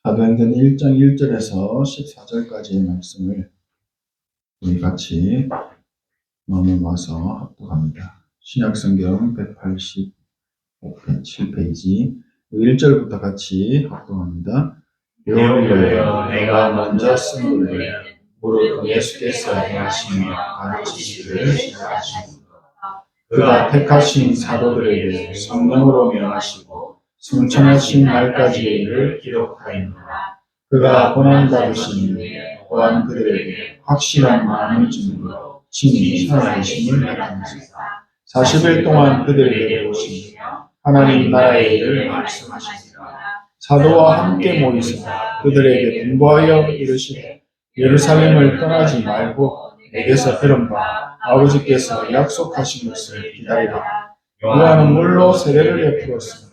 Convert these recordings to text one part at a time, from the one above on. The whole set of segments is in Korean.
사도행전 1장 1절에서 14절까지의 말씀을 우리 같이 마음에 모아서 합독합니다. 신약성경 187페이지 1절부터 같이 합독합니다. 여호와여 내가 먼저 쓴 글을 무릇 예수께서 행하시며 가르치시기를 시작하시고 그가 택하신 사도들에게 성령으로 명하시고 승천하신 날까지의 일을 기록하였노라. 그가 고난받으신 후에 또한 그들에게 확실한 마음의 증거로 친히 살아계심을 나타내시사 40일 동안 그들에게 오시며 하나님 나라의 일을 말씀하시니라. 사도와 함께 모이사 그들에게 분부하여 이르시되 예루살렘을 떠나지 말고 내게서 들은 바 아버지께서 약속하신 것을 기다리라. 요한은 물로 세례를 베풀었으나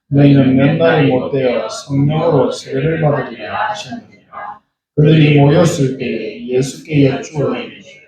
너희는 몇 날이 못되어 성령으로 세례를 받으리라 하셨느니라. 그들이 모였을 때에 예수께 여쭈어 이르시되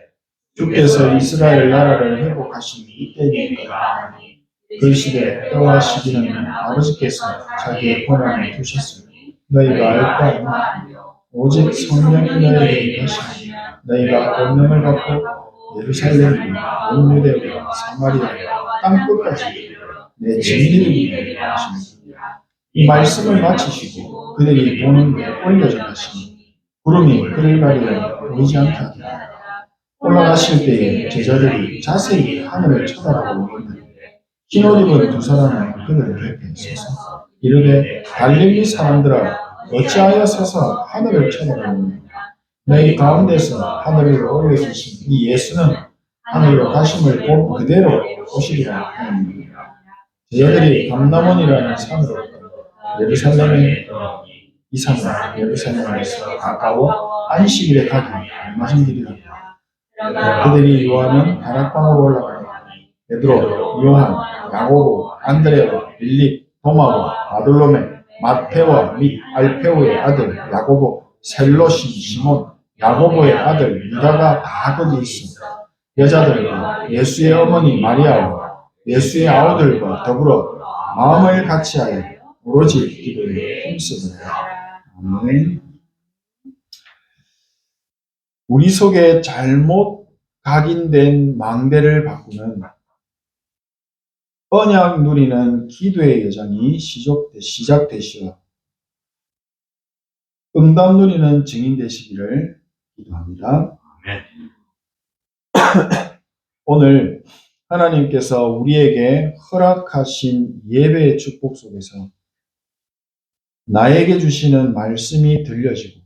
주께서 이스라엘 나라를 회복하심이 이때니까 하니 그 시대에 때와 시기는 아버지께서 자기의 권한에 두셨으니 너희가 알 바 아니냐. 오직 성령이 너희에게 임하시니 너희가 권능을 받고 예루살렘과 온 유대와 사마리아와 땅끝까지 내 진리를 이루리라 하시니라. 이 말씀을 마치시고 그들이 보는 데 올려져 가시니 구름이 그를 가리려 보이지 않게 하더라. 올라가실 때에 제자들이 자세히 하늘을 쳐다보고 있는데 흰옷 입은 두 사람이 그들 옆에 서서 이르되 갈릴리 사람들아 어찌하여 서서 하늘을 쳐다보느냐. 너희 가운데서 하늘로 올려주신 이 예수는 하늘로 가심을 본 그대로 오시리라 하느니라. 제자들이 감람원이라는 산으로 예루살렘에 이상은 예루살렘에서 가까워 안식일에 가기 알맞은 길이라. 그들이 요한은 다락방으로 올라가니 베드로, 요한, 야고보, 안드레와 빌립, 도마와 바돌로메, 마테와 및 알페오의 아들 야고보, 셀로신 시몬, 야고보의 아들 유다가 다 거기 있어 여자들과 예수의 어머니 마리아와 예수의 아우들과 더불어 마음을 같이하여 오로지 기도에 힘쓰더라. 아멘. 우리 속에 잘못 각인된 망대를 바꾸는 언약 누리는 기도의 여정이 시작되시어 응답 누리는 증인 되시기를 기도합니다. 오늘 하나님께서 우리에게 허락하신 예배의 축복 속에서 나에게 주시는 말씀이 들려지고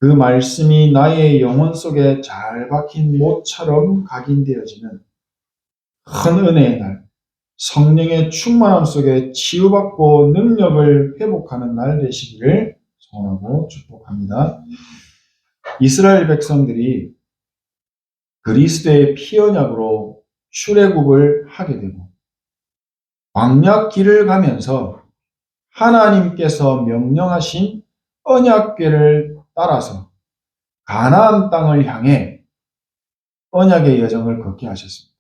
그 말씀이 나의 영혼 속에 잘 박힌 못처럼 각인되어지는 큰 은혜의 날, 성령의 충만함 속에 치유받고 능력을 회복하는 날 되시기를 소원하고 축복합니다. 이스라엘 백성들이 그리스도의 피 언약으로 출애굽을 하게 되고 광야 길을 가면서 하나님께서 명령하신 언약궤를 따라서 가나안 땅을 향해 언약의 여정을 걷게 하셨습니다.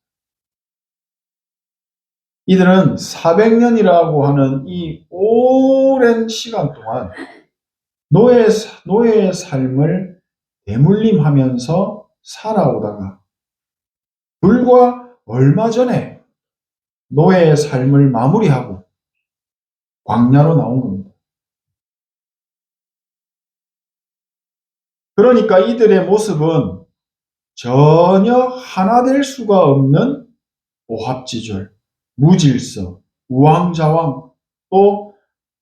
이들은 400년이라고 하는 이 오랜 시간 동안 노예의 삶을 대물림하면서 살아오다가 불과 얼마 전에 노예의 삶을 마무리하고 광야로 나온 겁니다. 그러니까 이들의 모습은 전혀 하나 될 수가 없는 오합지졸, 무질서, 우왕좌왕, 또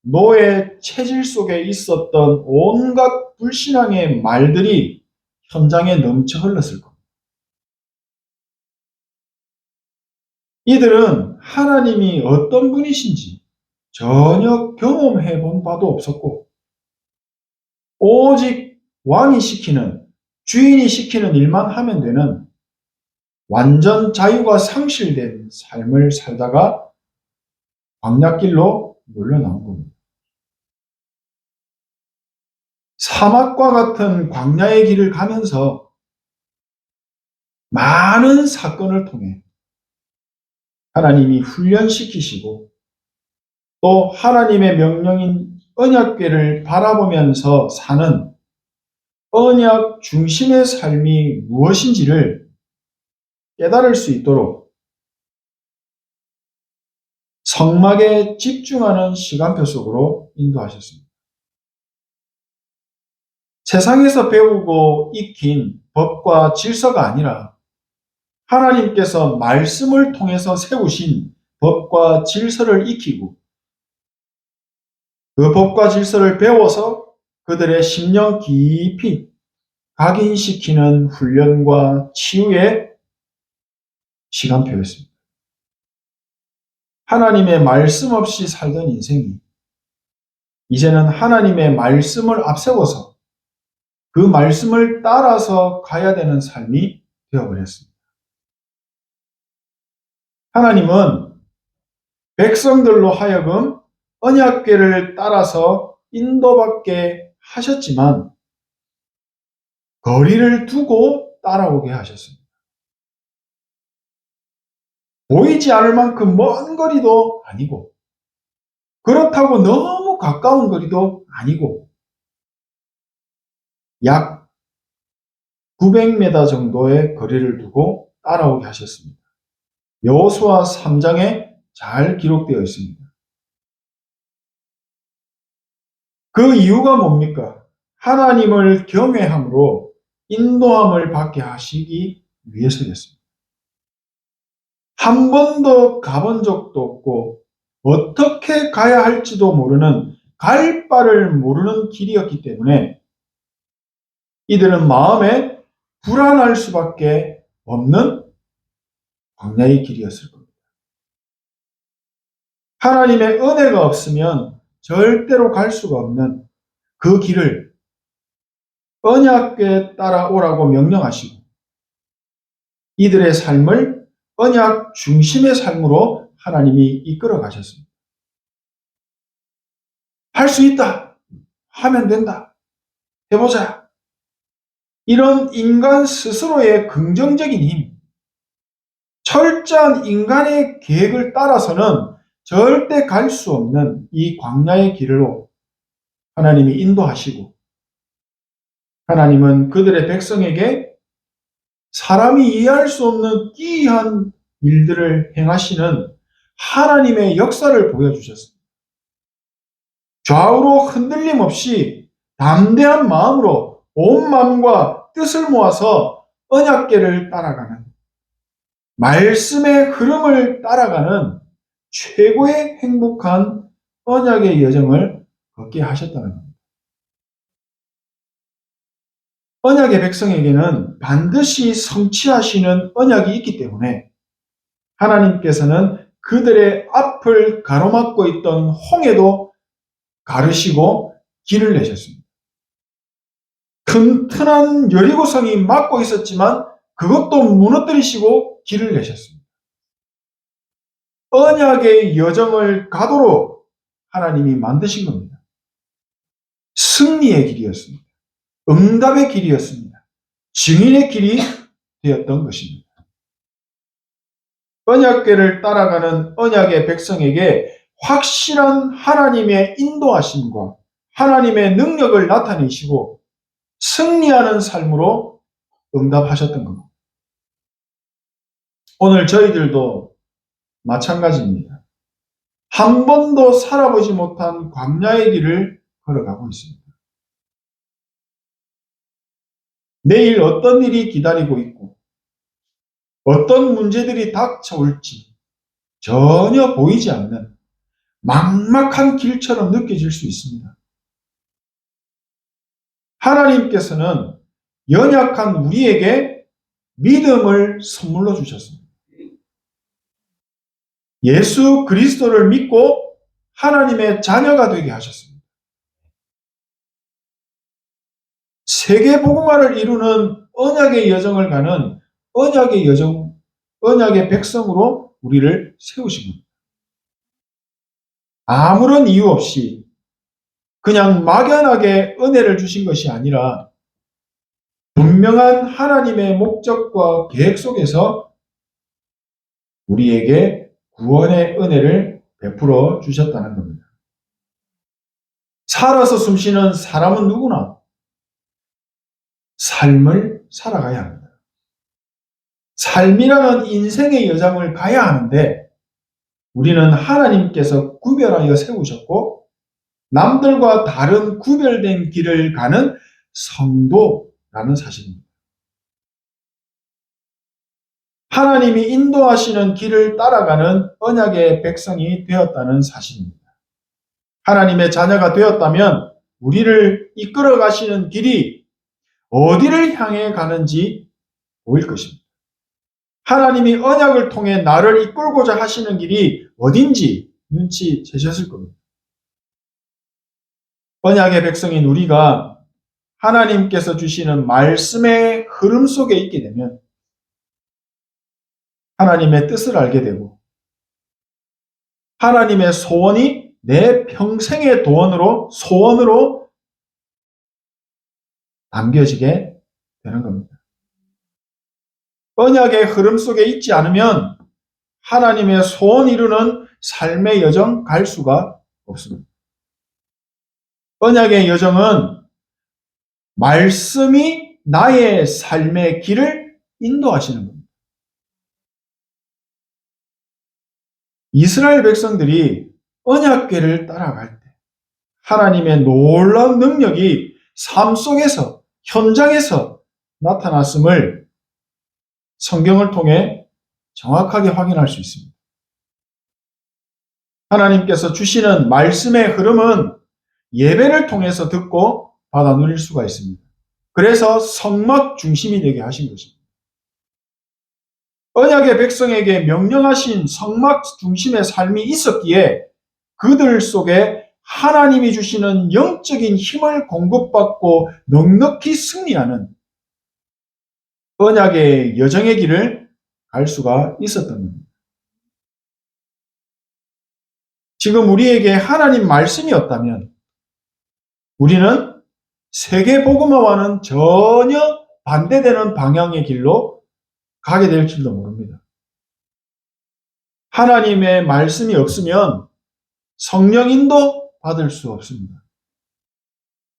노예 체질 속에 있었던 온갖 불신앙의 말들이 현장에 넘쳐 흘렀을 겁니다. 이들은 하나님이 어떤 분이신지 전혀 경험해 본 바도 없었고 오직 왕이 시키는, 주인이 시키는 일만 하면 되는 완전 자유가 상실된 삶을 살다가 광야길로 물러나온 겁니다. 사막과 같은 광야의 길을 가면서 많은 사건을 통해 하나님이 훈련시키시고 또 하나님의 명령인 언약궤를 바라보면서 사는 언약 중심의 삶이 무엇인지를 깨달을 수 있도록 성막에 집중하는 시간표 속으로 인도하셨습니다. 세상에서 배우고 익힌 법과 질서가 아니라 하나님께서 말씀을 통해서 세우신 법과 질서를 익히고 그 법과 질서를 배워서 그들의 심령 깊이 각인시키는 훈련과 치유의 시간표였습니다. 하나님의 말씀 없이 살던 인생이 이제는 하나님의 말씀을 앞세워서 그 말씀을 따라서 가야 되는 삶이 되어버렸습니다. 하나님은 백성들로 하여금 언약궤를 따라서 인도받게 하셨지만 거리를 두고 따라오게 하셨습니다. 보이지 않을 만큼 먼 거리도 아니고 그렇다고 너무 가까운 거리도 아니고 약 900m 정도의 거리를 두고 따라오게 하셨습니다. 여호수아 3장에 잘 기록되어 있습니다. 그 이유가 뭡니까? 하나님을 경외함으로 인도함을 받게 하시기 위해서였습니다. 한 번도 가본 적도 없고 어떻게 가야 할지도 모르는 갈 바를 모르는 길이었기 때문에 이들은 마음에 불안할 수밖에 없는 광야의 길이었을 겁니다. 하나님의 은혜가 없으면 절대로 갈 수가 없는 그 길을 언약궤 따라오라고 명령하시고 이들의 삶을 언약 중심의 삶으로 하나님이 이끌어 가셨습니다. 할 수 있다. 하면 된다. 해보자. 이런 인간 스스로의 긍정적인 힘, 철저한 인간의 계획을 따라서는 절대 갈 수 없는 이 광야의 길로 하나님이 인도하시고 하나님은 그들의 백성에게 사람이 이해할 수 없는 기이한 일들을 행하시는 하나님의 역사를 보여주셨습니다. 좌우로 흔들림 없이 담대한 마음으로 온 마음과 뜻을 모아서 언약궤를 따라가는 말씀의 흐름을 따라가는 최고의 행복한 언약의 여정을 걷게 하셨다는 겁니다. 언약의 백성에게는 반드시 성취하시는 언약이 있기 때문에 하나님께서는 그들의 앞을 가로막고 있던 홍해도 가르시고 길을 내셨습니다. 튼튼한 여리고성이 막고 있었지만 그것도 무너뜨리시고 길을 내셨습니다. 언약의 여정을 가도록 하나님이 만드신 겁니다. 승리의 길이었습니다. 응답의 길이었습니다. 증인의 길이 되었던 것입니다. 언약궤를 따라가는 언약의 백성에게 확실한 하나님의 인도하심과 하나님의 능력을 나타내시고 승리하는 삶으로 응답하셨던 겁니다. 오늘 저희들도 마찬가지입니다. 한 번도 살아보지 못한 광야의 길을 걸어가고 있습니다. 내일 어떤 일이 기다리고 있고 어떤 문제들이 닥쳐올지 전혀 보이지 않는 막막한 길처럼 느껴질 수 있습니다. 하나님께서는 연약한 우리에게 믿음을 선물로 주셨습니다. 예수 그리스도를 믿고 하나님의 자녀가 되게 하셨습니다. 세계 복음화를 이루는 언약의 여정을 가는 언약의 백성으로 우리를 세우신 겁니다. 아무런 이유 없이 그냥 막연하게 은혜를 주신 것이 아니라 분명한 하나님의 목적과 계획 속에서 우리에게 구원의 은혜를 베풀어 주셨다는 겁니다. 살아서 숨쉬는 사람은 누구나 삶을 살아가야 합니다. 삶이라는 인생의 여정을 가야 하는데 우리는 하나님께서 구별하여 세우셨고 남들과 다른 구별된 길을 가는 성도라는 사실입니다. 하나님이 인도하시는 길을 따라가는 언약의 백성이 되었다는 사실입니다. 하나님의 자녀가 되었다면 우리를 이끌어 가시는 길이 어디를 향해 가는지 보일 것입니다. 하나님이 언약을 통해 나를 이끌고자 하시는 길이 어딘지 눈치채셨을 겁니다. 언약의 백성인 우리가 하나님께서 주시는 말씀의 흐름 속에 있게 되면 하나님의 뜻을 알게 되고 하나님의 소원이 내 평생의 소원으로 남겨지게 되는 겁니다. 언약의 흐름 속에 있지 않으면 하나님의 소원 이루는 삶의 여정 갈 수가 없습니다. 언약의 여정은 말씀이 나의 삶의 길을 인도하시는 겁니다. 이스라엘 백성들이 언약궤를 따라갈 때 하나님의 놀라운 능력이 삶 속에서 현장에서 나타났음을 성경을 통해 정확하게 확인할 수 있습니다. 하나님께서 주시는 말씀의 흐름은 예배를 통해서 듣고 받아 누릴 수가 있습니다. 그래서 성막 중심이 되게 하신 것입니다. 언약의 백성에게 명령하신 성막 중심의 삶이 있었기에 그들 속에 하나님이 주시는 영적인 힘을 공급받고 넉넉히 승리하는 언약의 여정의 길을 갈 수가 있었던 겁니다. 지금 우리에게 하나님 말씀이 없다면 우리는 세계 복음화와는 전혀 반대되는 방향의 길로 가게 될지도 모릅니다. 하나님의 말씀이 없으면 성령인도 받을 수 없습니다.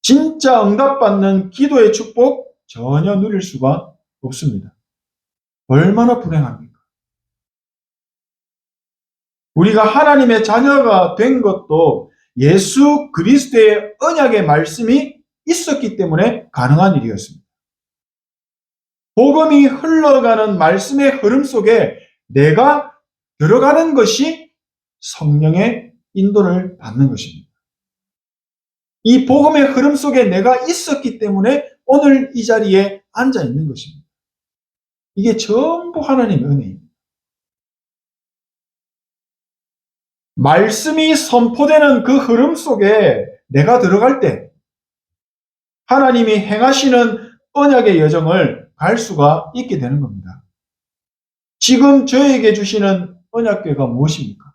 진짜 응답받는 기도의 축복 전혀 누릴 수가 없습니다. 얼마나 불행합니까? 우리가 하나님의 자녀가 된 것도 예수 그리스도의 언약의 말씀이 있었기 때문에 가능한 일이었습니다. 복음이 흘러가는 말씀의 흐름 속에 내가 들어가는 것이 성령의 인도를 받는 것입니다. 이 복음의 흐름 속에 내가 있었기 때문에 오늘 이 자리에 앉아 있는 것입니다. 이게 전부 하나님의 은혜입니다. 말씀이 선포되는 그 흐름 속에 내가 들어갈 때 하나님이 행하시는 언약의 여정을 갈 수가 있게 되는 겁니다. 지금 저에게 주시는 언약궤가 무엇입니까?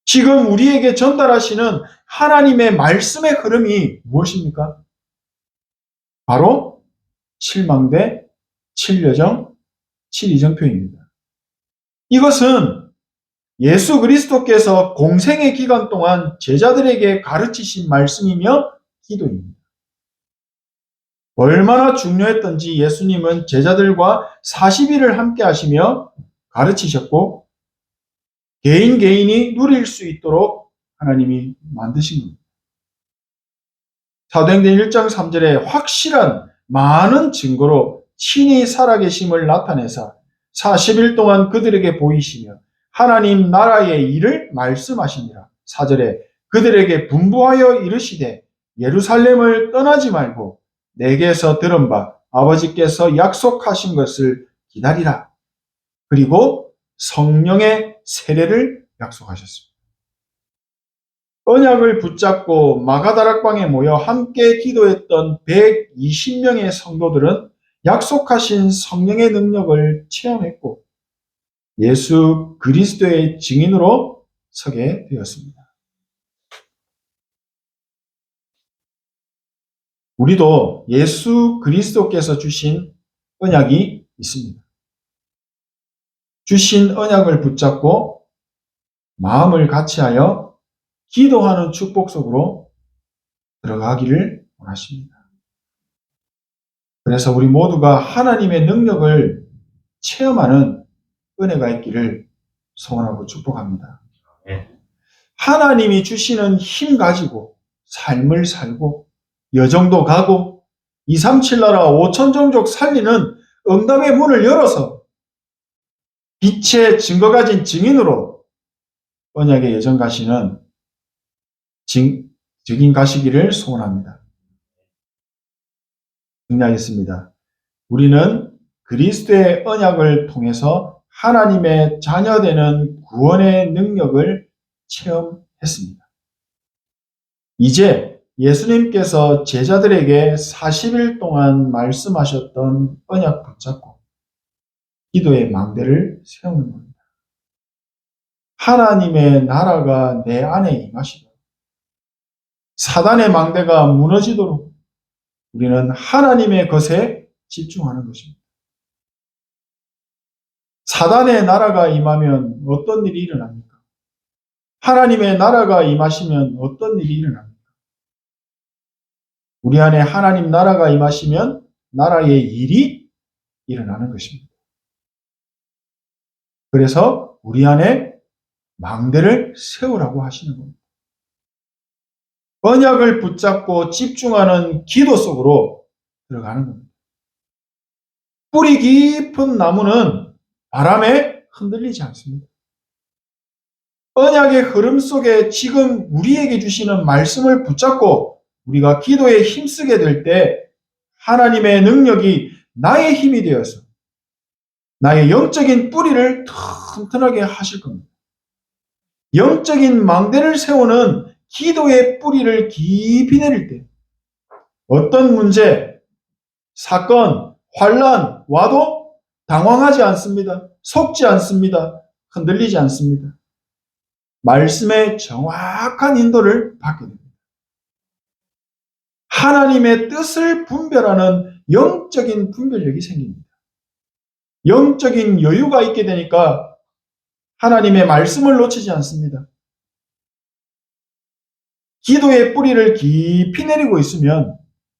지금 우리에게 전달하시는 하나님의 말씀의 흐름이 무엇입니까? 바로 7망대, 7여정, 7이정표입니다. 이것은 예수 그리스도께서 공생의 기간 동안 제자들에게 가르치신 말씀이며 기도입니다. 얼마나 중요했던지 예수님은 제자들과 40일을 함께 하시며 가르치셨고 개인이 누릴 수 있도록 하나님이 만드신 겁니다. 사도행전 1장 3절에 확실한 많은 증거로 친히 살아계심을 나타내사 40일 동안 그들에게 보이시며 하나님 나라의 일을 말씀하시니라. 4절에 그들에게 분부하여 이르시되 예루살렘을 떠나지 말고 내게서 들은 바 아버지께서 약속하신 것을 기다리라. 그리고 성령의 세례를 약속하셨습니다. 언약을 붙잡고 마가다락방에 모여 함께 기도했던 120명의 성도들은 약속하신 성령의 능력을 체험했고 예수 그리스도의 증인으로 서게 되었습니다. 우리도 예수 그리스도께서 주신 언약이 있습니다. 주신 언약을 붙잡고 마음을 같이하여 기도하는 축복 속으로 들어가기를 원하십니다. 그래서 우리 모두가 하나님의 능력을 체험하는 은혜가 있기를 소원하고 축복합니다. 하나님이 주시는 힘 가지고 삶을 살고 여정도 가고 237 나라 5천 종족 살리는 응답의 문을 열어서 빛의 증거 가진 증인으로 언약의 여정 가시는 증인 가시기를 소원합니다. 정리하겠습니다. 우리는 그리스도의 언약을 통해서 하나님의 자녀되는 구원의 능력을 체험했습니다. 이제 예수님께서 제자들에게 40일 동안 말씀하셨던 언약 붙잡고 기도의 망대를 세우는 겁니다. 하나님의 나라가 내 안에 임하시도록 사단의 망대가 무너지도록 우리는 하나님의 것에 집중하는 것입니다. 사단의 나라가 임하면 어떤 일이 일어납니까? 하나님의 나라가 임하시면 어떤 일이 일어납니까? 우리 안에 하나님 나라가 임하시면 나라의 일이 일어나는 것입니다. 그래서 우리 안에 망대를 세우라고 하시는 겁니다. 언약을 붙잡고 집중하는 기도 속으로 들어가는 겁니다. 뿌리 깊은 나무는 바람에 흔들리지 않습니다. 언약의 흐름 속에 지금 우리에게 주시는 말씀을 붙잡고 우리가 기도에 힘쓰게 될 때 하나님의 능력이 나의 힘이 되어서 나의 영적인 뿌리를 튼튼하게 하실 겁니다. 영적인 망대를 세우는 기도의 뿌리를 깊이 내릴 때 어떤 문제, 사건, 환난 와도 당황하지 않습니다. 속지 않습니다. 흔들리지 않습니다. 말씀의 정확한 인도를 받게 됩니다. 하나님의 뜻을 분별하는 영적인 분별력이 생깁니다. 영적인 여유가 있게 되니까 하나님의 말씀을 놓치지 않습니다. 기도의 뿌리를 깊이 내리고 있으면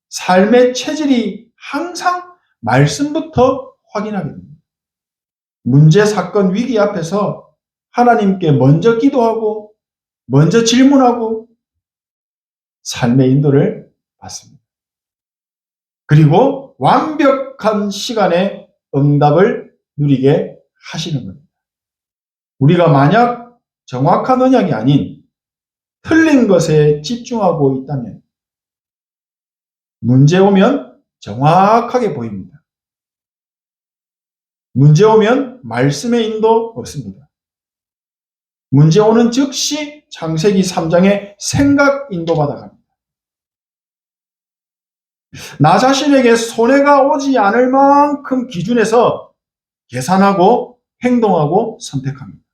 삶의 체질이 항상 말씀부터 확인하게 됩니다. 문제, 사건, 위기 앞에서 하나님께 먼저 기도하고 먼저 질문하고 삶의 인도를 받습니다. 그리고 완벽한 시간에 응답을 누리게 하시는 겁니다. 우리가 만약 정확한 언약이 아닌 틀린 것에 집중하고 있다면 문제 오면 정확하게 보입니다. 문제 오면 말씀의 인도 없습니다. 문제 오는 즉시 창세기 3장의 생각 인도받아 갑니다. 나 자신에게 손해가 오지 않을 만큼 기준에서 계산하고 행동하고 선택합니다.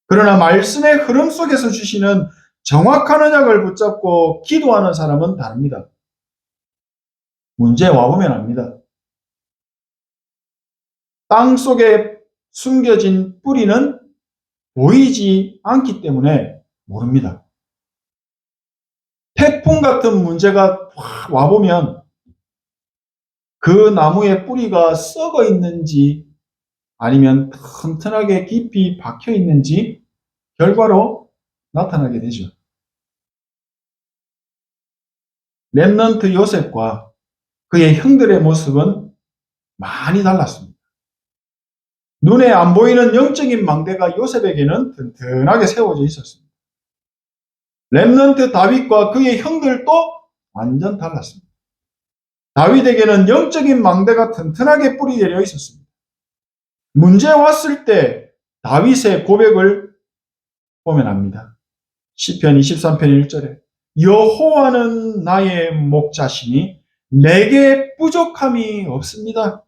그러나 말씀의 흐름 속에서 주시는 정확한 언약을 붙잡고 기도하는 사람은 다릅니다. 문제 와보면 압니다. 땅 속에 숨겨진 뿌리는 보이지 않기 때문에 모릅니다. 태풍 같은 문제가 와보면 그 나무의 뿌리가 썩어 있는지 아니면 튼튼하게 깊이 박혀 있는지 결과로 나타나게 되죠. 렘넌트 요셉과 그의 형들의 모습은 많이 달랐습니다. 눈에 안 보이는 영적인 망대가 요셉에게는 튼튼하게 세워져 있었습니다. 렘넌트 다윗과 그의 형들도 완전 달랐습니다. 다윗에게는 영적인 망대가 튼튼하게 뿌리내려 있었습니다. 문제 왔을 때 다윗의 고백을 보면 압니다. 시편 23편 1절에 여호와는 나의 목자시니 내게 부족함이 없습니다.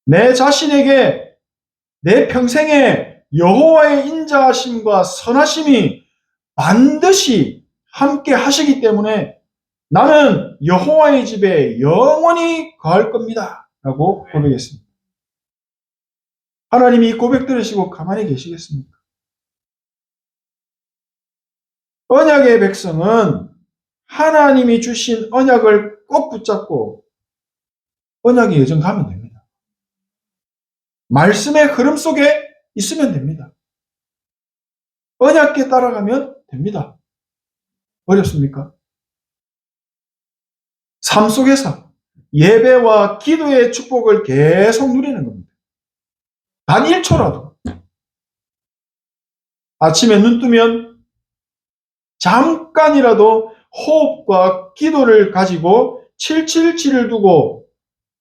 내 자신에게 내 평생에 여호와의 인자하심과 선하심이 반드시 함께 하시기 때문에 나는 여호와의 집에 영원히 거할 겁니다. 라고 고백했습니다. 하나님이 이 고백 들으시고 가만히 계시겠습니까? 언약의 백성은 하나님이 주신 언약을 꼭 붙잡고 언약의 여정 가면 됩니다. 말씀의 흐름 속에 있으면 됩니다. 언약에 따라가면 됩니다. 어렵습니까? 삶 속에서 예배와 기도의 축복을 계속 누리는 겁니다. 단 1초라도. 아침에 눈 뜨면 잠깐이라도 호흡과 기도를 가지고 777을 두고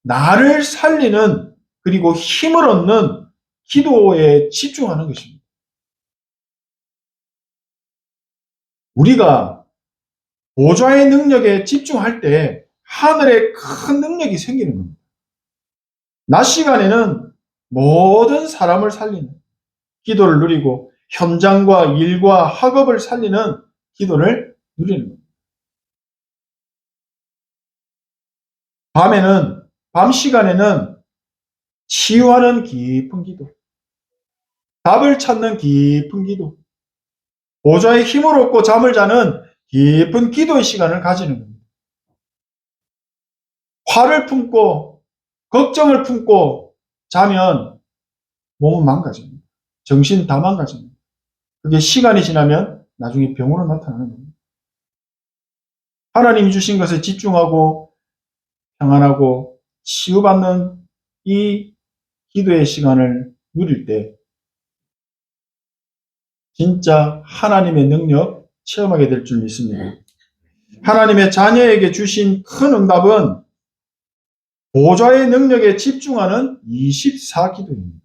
나를 살리는 그리고 힘을 얻는 기도에 집중하는 것입니다. 우리가 보좌의 능력에 집중할 때 하늘에 큰 능력이 생기는 겁니다. 낮 시간에는 모든 사람을 살리는 기도를 누리고 현장과 일과 학업을 살리는 기도를 누리는 겁니다. 밤 시간에는 치유하는 깊은 기도, 답을 찾는 깊은 기도, 보좌의 힘을 얻고 잠을 자는 깊은 기도의 시간을 가지는 겁니다. 화를 품고 걱정을 품고 자면 몸은 망가집니다. 정신 다 망가집니다. 그게 시간이 지나면 나중에 병으로 나타나는 겁니다. 하나님이 주신 것에 집중하고 평안하고 치유받는 이 기도의 시간을 누릴 때 진짜 하나님의 능력 체험하게 될 줄 믿습니다. 하나님의 자녀에게 주신 큰 응답은 보좌의 능력에 집중하는 24기도입니다.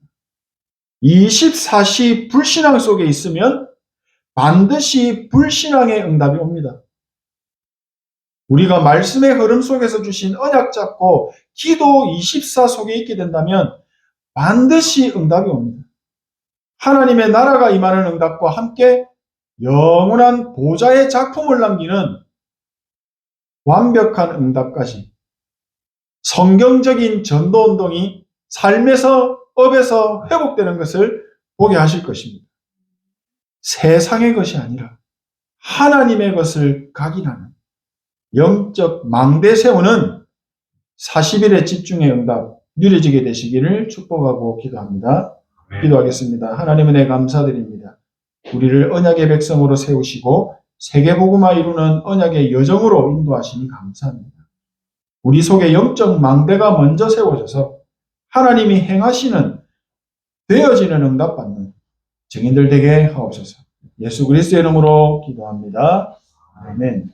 24시 불신앙 속에 있으면 반드시 불신앙의 응답이 옵니다. 우리가 말씀의 흐름 속에서 주신 언약 잡고 기도 24 속에 있게 된다면 반드시 응답이 옵니다. 하나님의 나라가 임하는 응답과 함께 영원한 보좌의 작품을 남기는 완벽한 응답까지 성경적인 전도운동이 삶에서 업에서 회복되는 것을 보게 하실 것입니다. 세상의 것이 아니라 하나님의 것을 각인하는 영적 망대 세우는 40일의 집중의 응답 누려지게 되시기를 축복하고 기도합니다. 기도하겠습니다. 하나님 은혜 감사드립니다. 우리를 언약의 백성으로 세우시고 세계복음화 이루는 언약의 여정으로 인도하시니 감사합니다. 우리 속에 영적 망대가 먼저 세워져서 하나님이 행하시는 되어지는 응답받는 증인들 되게 하옵소서. 예수 그리스도의 이름으로 기도합니다. 아멘.